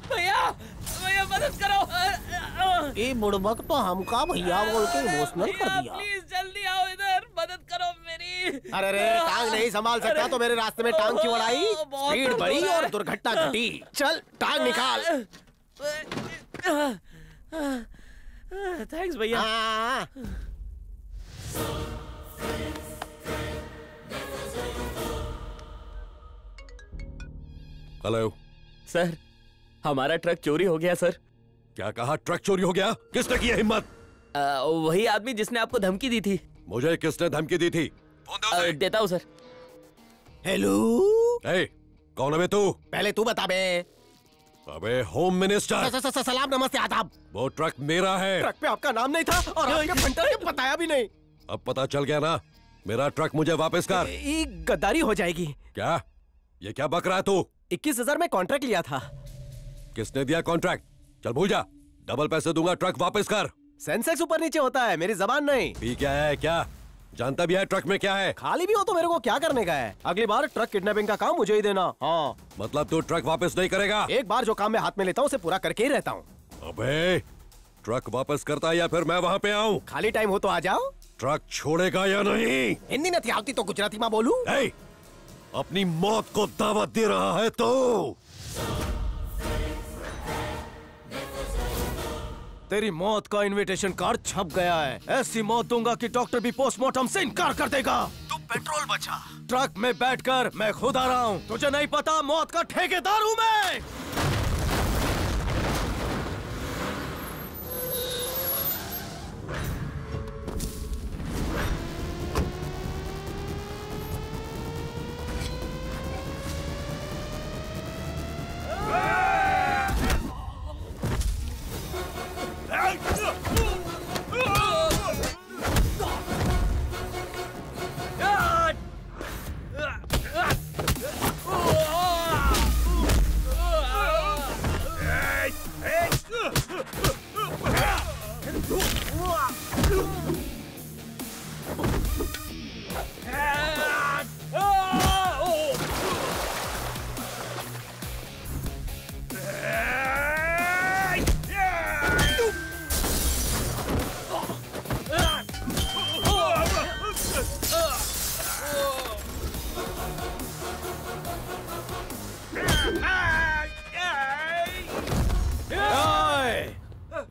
भैया भैया मदद करो। ये बुड़बक तो हमका भैया बोल के इमोशनल कर दिया। प्लीज जल्दी आओ इधर, मदद करो मेरी। अरे रे, टांग नहीं संभाल सकता तो मेरे रास्ते में टांग क्यों बढ़ाई? स्पीड बढ़ी और दुर्घटना घटी। चल टांग निकाल। थैंक्स भैया। हेलो सर, हमारा ट्रक चोरी हो गया सर। क्या कहा? ट्रक चोरी हो गया? किसने की है हिम्मत? वही आदमी जिसने आपको धमकी दी थी। मुझे किसने धमकी दी थी? देता हूँ सर। हेलो, कौन है तू? पहले तू बता बे। अबे होम मिनिस्टर। सलाम नमस्ते आदाब। वो ट्रक मेरा है। ट्रक पे आपका नाम नहीं था और आपके फंटर ने बताया भी नहीं। अब पता चल गया ना? मेरा ट्रक मुझे वापस कर। ये गद्दारी हो जाएगी। क्या? ये क्या बक रहा है तू? 21,000 में कॉन्ट्रैक्ट लिया था। किसने दिया कॉन्ट्रैक्ट? चल भूल जा, डबल पैसे दूंगा, ट्रक वापस कर। सेंसेक्स ऊपर नीचे होता है, मेरी जबान नहीं। भी क्या है? क्या जानता भी है ट्रक में क्या है? खाली भी हो तो मेरे को क्या करने का है? अगली बार ट्रक किडनैपिंग का काम मुझे ही देना। हाँ, मतलब तू ट्रक वापस नहीं करेगा? एक बार जो काम मैं हाथ में लेता हूँ उसे पूरा करके ही रहता हूँ। अबे ट्रक वापस करता है या फिर मैं वहाँ पे आऊँ? खाली टाइम हो तो आ जाओ। ट्रक छोड़ेगा या नहीं? हिंदी नहीं आती तो गुजराती में बोलूं? अपनी मौत को दावत दे रहा है तो तेरी मौत का इनविटेशन कार्ड छप गया है। ऐसी मौत दूंगा कि डॉक्टर भी पोस्टमार्टम से इनकार कर देगा। तू पेट्रोल बचा। ट्रक में बैठकर मैं खुद आ रहा हूँ। तुझे नहीं पता मौत का ठेकेदार हूँ मैं।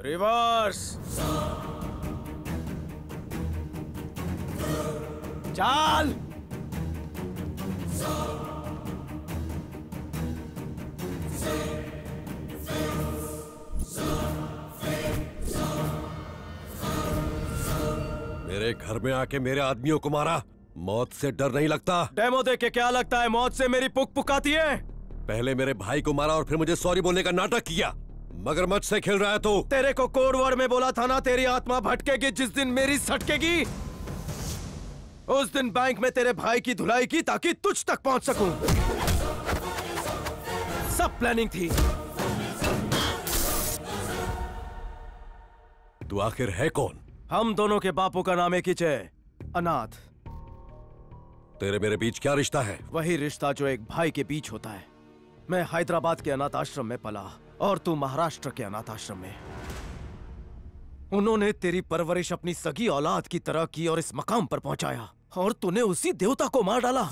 रिवर्स चाल। मेरे घर में आके मेरे आदमियों को मारा। मौत से डर नहीं लगता? डेमो देख के क्या लगता है मौत से मेरी पुक पुकाती है? पहले मेरे भाई को मारा और फिर मुझे सॉरी बोलने का नाटक किया। मगरमच्छ से खेल रहा है तो? तेरे को कोड वर्ड में बोला था ना, तेरी आत्मा भटकेगी जिस दिन मेरी सटकेगी। उस दिन बैंक में तेरे भाई की धुलाई की ताकि तुझ तक पहुंच सकूं। सब प्लानिंग थी। तू आखिर है कौन? हम दोनों के बापों का नाम एक ही है, अनाथ। तेरे मेरे बीच क्या रिश्ता है? वही रिश्ता जो एक भाई के बीच होता है। मैं हैदराबाद के अनाथ आश्रम में पला और तू महाराष्ट्र के अनाथ आश्रम में। उन्होंने तेरी परवरिश अपनी सगी औलाद की तरह की और इस मकाम पर पहुंचाया, और तूने उसी देवता को मार डाला।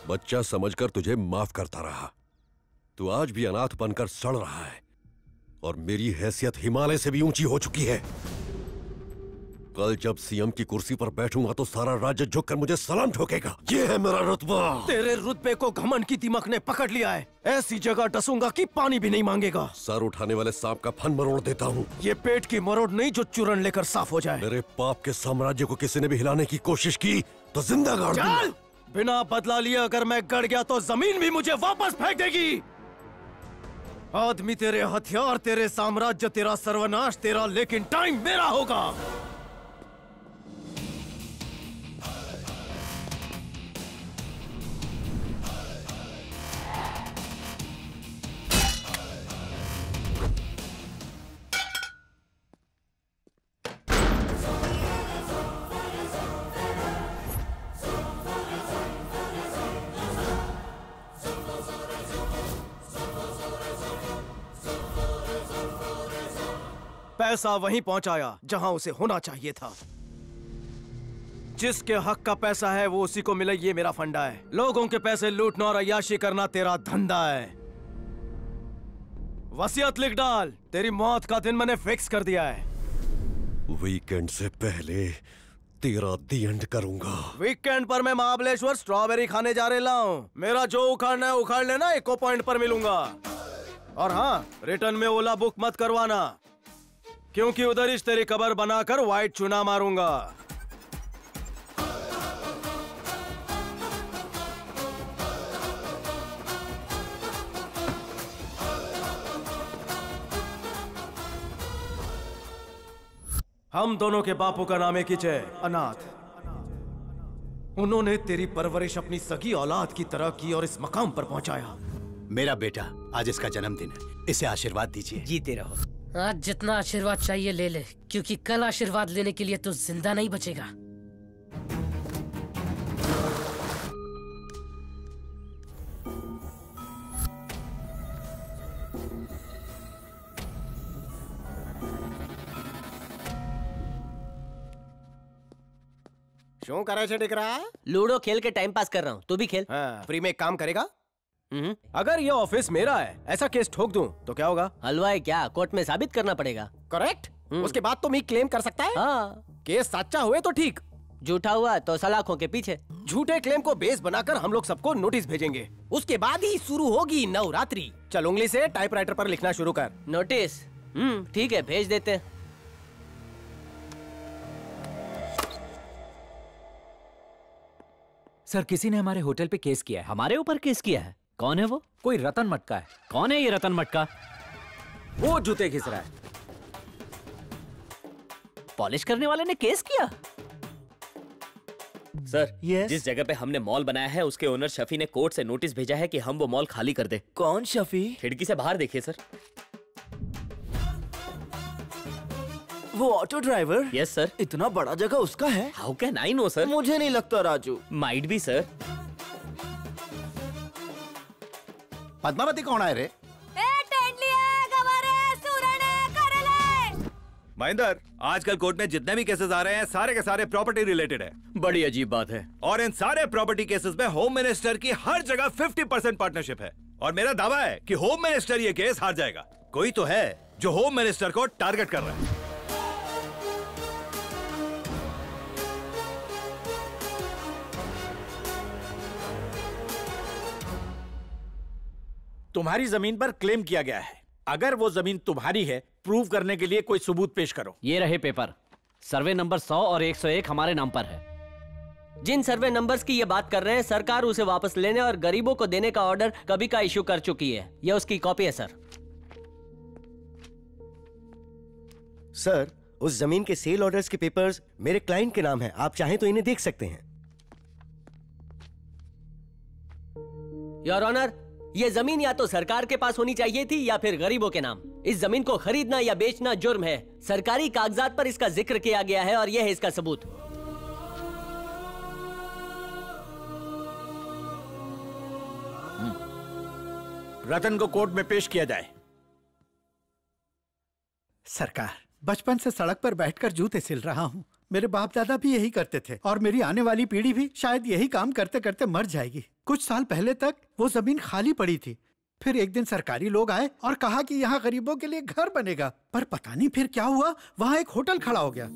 बच्चा समझकर तुझे माफ करता रहा। तू आज भी अनाथ बनकर सड़ रहा है और मेरी हैसियत हिमालय से भी ऊंची हो चुकी है। कल जब सीएम की कुर्सी पर बैठूंगा तो सारा राज्य झुककर मुझे सलाम ठोकेगा। ये है मेरा रुतबा। तेरे रुतबे को घमंड की दिमक ने पकड़ लिया है। ऐसी जगह डसूंगा कि पानी भी नहीं मांगेगा। सर उठाने वाले सांप का फन मरोड़ देता हूँ। ये पेट की मरोड़ नहीं जो चूरन लेकर साफ हो जाए। मेरे पाप के साम्राज्य को किसी ने भी हिलाने की कोशिश की तो जिंदा गाड़ दूंगा। बिना बदला लिए अगर मैं गड़ गया तो जमीन भी मुझे वापस फेंक देगी। आदमी तेरे हथियार, तेरे साम्राज्य, तेरा सर्वनाश तेरा, लेकिन टाइम मेरा होगा। पैसा वहीं पहुंचाया जहां उसे होना चाहिए था। जिसके हक का पैसा है वो उसी को मिले, ये मेरा फंडा है। लोगों के पैसे लूटना और अय्याशी करना तेरा धंधा है। वसीयत लिख डाल, तेरी मौत का दिन मैंने फिक्स कर दिया है। वीकेंड से पहले तेरा दी एंड करूंगा। वीकेंड पर मैं महाबलेश्वर स्ट्रॉबेरी खाने जा रहा हूँ। मेरा जो उखाड़ना है उखाड़ लेना, इको पॉइंट पर मिलूंगा। और हाँ, रिटर्न में ओला बुक मत करवाना, क्योंकि उधर इस तेरी कबर बनाकर व्हाइट चुना मारूंगा। हम दोनों के बापू का नाम एक ही है, अनाथ। उन्होंने तेरी परवरिश अपनी सगी औलाद की तरह की और इस मकाम पर पहुंचाया। मेरा बेटा, आज इसका जन्मदिन है, इसे आशीर्वाद दीजिए। जीते रहो। आज जितना आशीर्वाद चाहिए ले ले, क्योंकि कल आशीर्वाद लेने के लिए तू जिंदा नहीं बचेगा। क्यों करे दिकरा? लूडो खेल के टाइम पास कर रहा हूँ, तू भी खेल। हाँ, फ्री में एक काम करेगा? अगर ये ऑफिस मेरा है, ऐसा केस ठोक दूं तो क्या होगा? हलवाई क्या, कोर्ट में साबित करना पड़ेगा। करेक्ट। उसके बाद तो मैं क्लेम कर सकता है। हाँ। केस सच्चा हुए तो ठीक, झूठा हुआ तो सलाखों के पीछे। झूठे क्लेम को बेस बनाकर हम लोग सबको नोटिस भेजेंगे। उसके बाद ही शुरू होगी नवरात्रि। चल उंगली से टाइपराइटर पर लिखना शुरू कर। नोटिस? ठीक है, भेज देते हैं। सर, किसी ने हमारे होटल पे केस किया है। हमारे ऊपर केस किया है? कौन है वो? कोई रतन मटका है। कौन है ये रतन मटका? वो जूते घिस रहा है। पॉलिश करने वाले ने केस किया? Sir, Yes? जिस जगह पे हमने मॉल बनाया है उसके ओनर शफी ने कोर्ट से नोटिस भेजा है कि हम वो मॉल खाली कर दे। कौन शफी? खिड़की से बाहर देखिए सर। वो ऑटो ड्राइवर? Yes sir. इतना बड़ा जगह उसका है? How can I know sir? मुझे नहीं लगता Raju. Might be sir. Padmavati कौन है रे? महेंद्र, आजकल कोर्ट में जितने भी केसेस आ रहे हैं सारे के सारे प्रॉपर्टी रिलेटेड है। बड़ी अजीब बात है। और इन सारे प्रॉपर्टी केसेस में होम मिनिस्टर की हर जगह 50% पार्टनरशिप है। और मेरा दावा है कि होम मिनिस्टर ये केस हार जाएगा। कोई तो है जो होम मिनिस्टर को टारगेट कर रहा है। तुम्हारी जमीन पर क्लेम किया गया है। अगर वो जमीन तुम्हारी है, प्रूव करने के लिए कोई सबूत पेश करो। ये रहे पेपर। सर्वे नंबर 100 और 101 हमारे नाम पर है। जिन सर्वे नंबर्स की ये बात कर रहे हैं, सरकार उसे वापस लेने और गरीबों को देने का ऑर्डर कभी का इशू कर चुकी है। यह उसकी कॉपी है सर। सर, उस जमीन के सेल ऑर्डर्स के पेपर्स मेरे क्लाइंट के नाम है। आप चाहें तो इन्हें देख सकते हैं। योर ऑनर, ये जमीन या तो सरकार के पास होनी चाहिए थी या फिर गरीबों के नाम। इस जमीन को खरीदना या बेचना जुर्म है। सरकारी कागजात पर इसका जिक्र किया गया है और यह है इसका सबूत। रतन को कोर्ट में पेश किया जाए। सरकार, बचपन से सड़क पर बैठकर जूते सिल रहा हूँ। मेरे बाप दादा भी यही करते थे और मेरी आने वाली पीढ़ी भी शायद यही काम करते करते मर जाएगी। कुछ साल पहले तक वो जमीन खाली पड़ी थी। फिर एक दिन सरकारी लोग आए और कहा कि यहाँ गरीबों के लिए घर बनेगा। पर पता नहीं फिर क्या हुआ, वहाँ एक होटल खड़ा हो गया।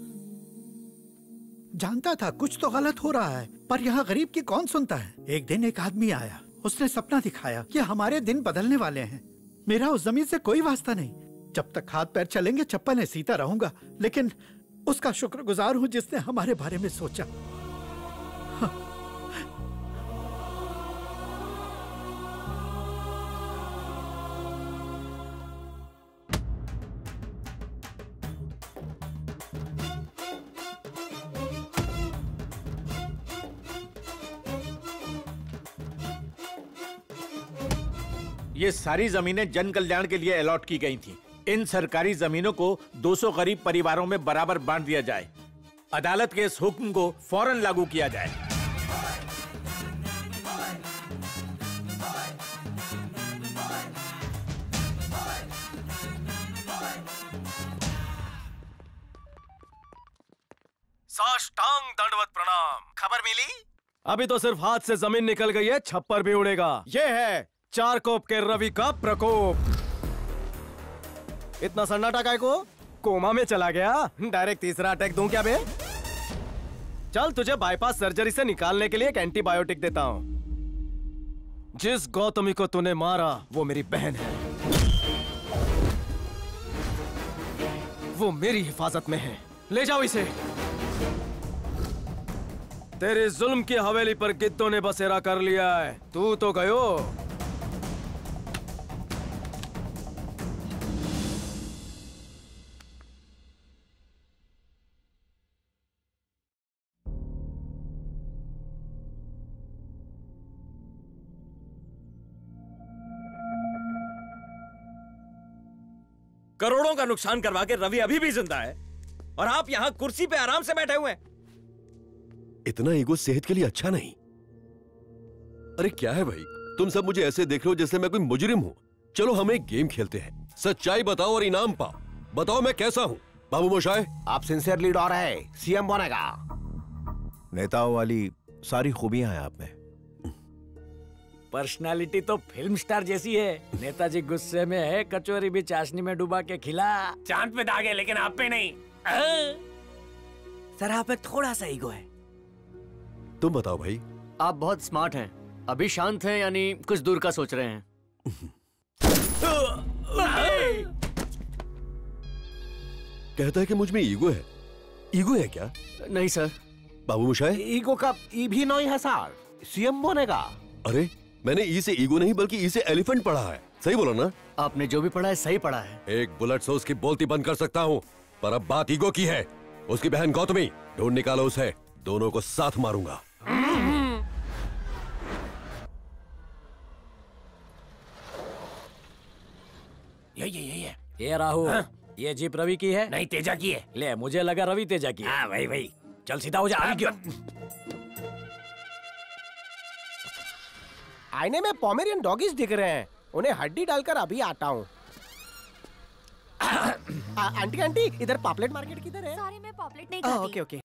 जानता था कुछ तो गलत हो रहा है, पर यहाँ गरीब की कौन सुनता है। एक दिन एक आदमी आया, उसने सपना दिखाया कि हमारे दिन बदलने वाले हैं। मेरा उस जमीन से कोई वास्ता नहीं। जब तक हाथ पैर चलेंगे चप्पलें सीता रहूंगा, लेकिन उसका शुक्रगुजार हूँ जिसने हमारे बारे में सोचा। ये सारी जमीनें जन कल्याण के लिए अलॉट की गई थी। इन सरकारी जमीनों को 200 गरीब परिवारों में बराबर बांट दिया जाए। अदालत के इस हुक्म को फौरन लागू किया जाए। अभी तो सिर्फ हाथ से जमीन निकल गई है, छप्पर भी उड़ेगा। ये है 4 कोप के रवि का प्रकोप। इतना सन्नाटा काय को? कोमा में चला गया। डायरेक्ट तीसरा अटैक दूं क्या बे? चल तुझे बाईपास सर्जरी से निकालने के लिए एक एंटीबायोटिक देता हूं। जिस गौतमी को तूने मारा वो मेरी बहन है, वो मेरी हिफाजत में है। ले जाओ इसे। तेरी जुल्म की हवेली पर गिद्धों ने बसेरा कर लिया है, तू तो गयो। करोड़ों का नुकसान करवा के रवि अभी भी जिंदा है और आप यहां कुर्सी पे आराम से बैठे हुए हैं। इतना ईगो सेहत के लिए अच्छा नहीं। अरे क्या है भाई, तुम सब मुझे ऐसे देख रहे हो जैसे मैं कोई मुजरिम हूं। चलो हम एक गेम खेलते हैं, सच्चाई बताओ और इनाम पाओ। बताओ मैं कैसा हूं? बाबू मोशाय, आप सिंसियर लीडर है, सीएम बनेगा। नेताओं वाली सारी खूबियां हैं आप में। पर्सनालिटी तो फिल्म स्टार जैसी है। नेताजी गुस्से में है, कचौरी भी चाशनी में डुबा के खिला। चांद पे दाग है लेकिन आप पे नहीं। सर आप पे थोड़ा सा ईगो है। तुम बताओ भाई। आप बहुत स्मार्ट हैं, अभी शांत हैं, यानी कुछ दूर का सोच रहे हैं। कहता है कि मुझ में ईगो है। ईगो है क्या? नहीं सर। बाबू मोशाय, ईगो का ई भी नहीं है सर, सीएम बनेगा। अरे मैंने ई से ईगो नहीं बल्कि ई से एलिफेंट पढ़ा है। सही बोला ना? आपने जो भी पढ़ा है सही पढ़ा है। एक बुलेट से उसकी बोलती बंद कर सकता हूँ, पर अब बात ईगो की है। उसकी बहन गौतमी, ढूंढ निकालो उसे, दोनों को साथ मारूंगा। ये राहुल, ये जीप रवि की है? नहीं, तेजा की है। ले, मुझे लगा रवि तेजा की है। हाँ भाई चल सीधा हो जा। आगे क्यों? आईने में पोमेरियन डॉगीज दिख रहे हैं, उन्हें हड्डी डालकर अभी आता हूँ। आंटी आंटी, इधर पॉपलेट मार्केट किधर है? सॉरी मैं पॉपलेट नहीं खाती। Okay okay.